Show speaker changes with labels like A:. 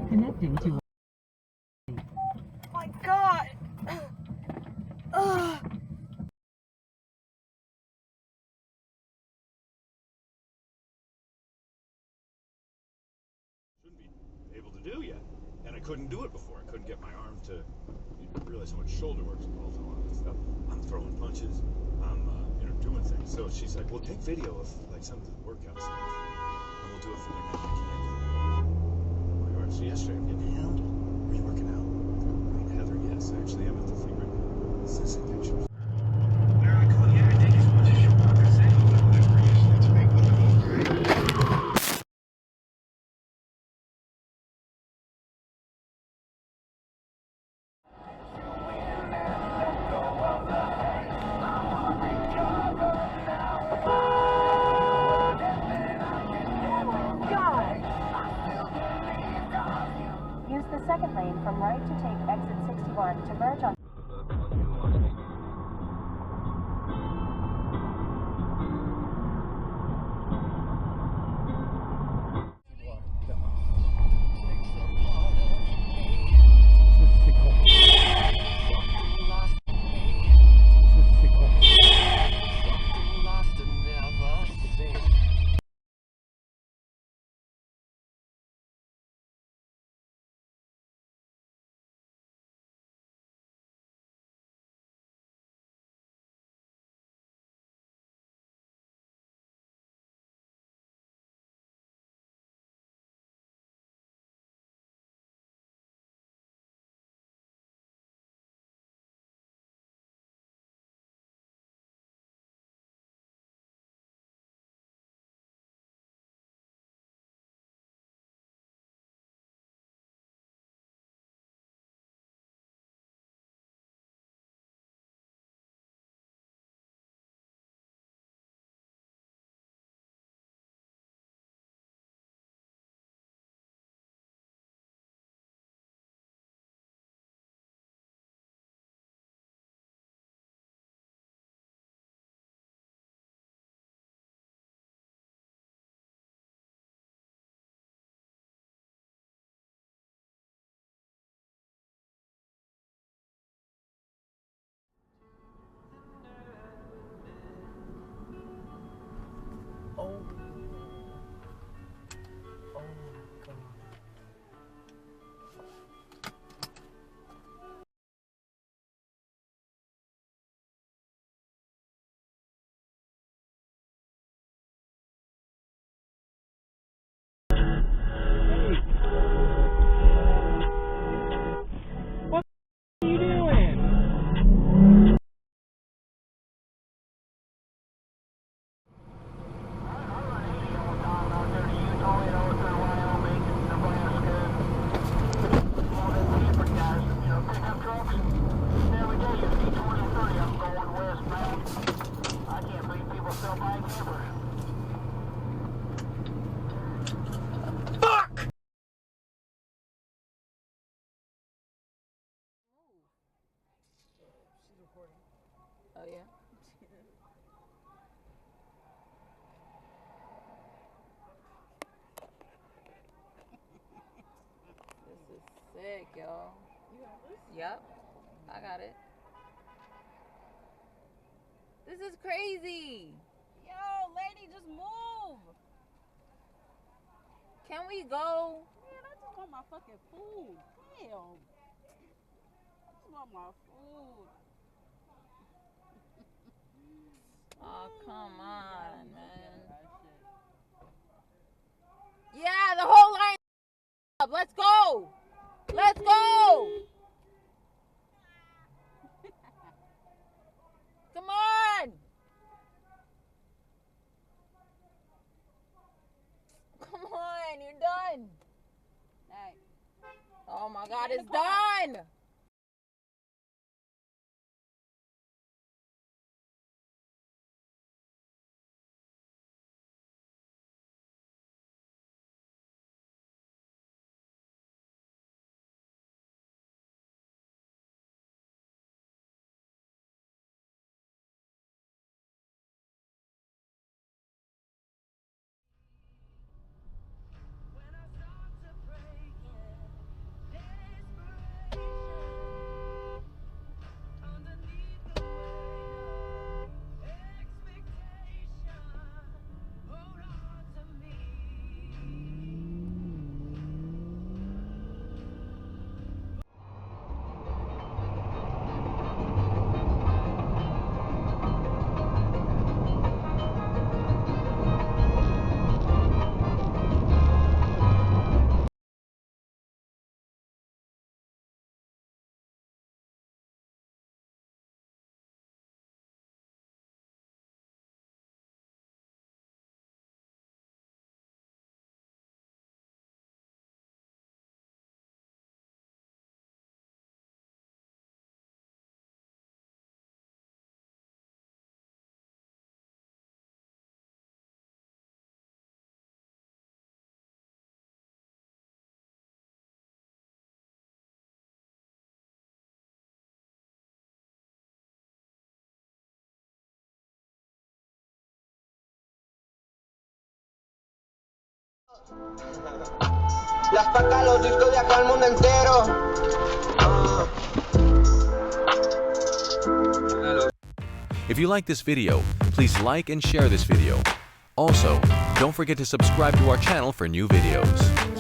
A: Connecting to.
B: My God. Ugh.
C: Shouldn't be able to do yet. And I couldn't do it before. I couldn't get my arm to. You realize how much shoulder work's involved in a lot of this stuff. I'm throwing punches. I'm, doing things. So she's like, well, take video of, like, some of the workout stuff. And we'll do it for the next weekend. So yesterday, I'm getting hounded. Are you working out? I mean, Heather, yes. Actually, I'm at the flea market. Sensing pictures.
D: Use the second lane from right to take exit 61 to merge on.
B: Oh.
E: Oh yeah. This is sick, y'all. You got this? Yep, I got it. This is crazy. Yo, lady, just move. Can we go?
F: Man, I just want my fucking food. Damn. I just want my food.
E: Oh, come on, man. Yeah, the whole line up. Let's go. Let's go. Come on. Come on, you're done.
F: Hey.
E: Oh my God, it's done.
A: La saca los discos de acá al mundo entero.
B: If you like this video, please like and share this video. Also, don't forget to subscribe to our channel for new videos.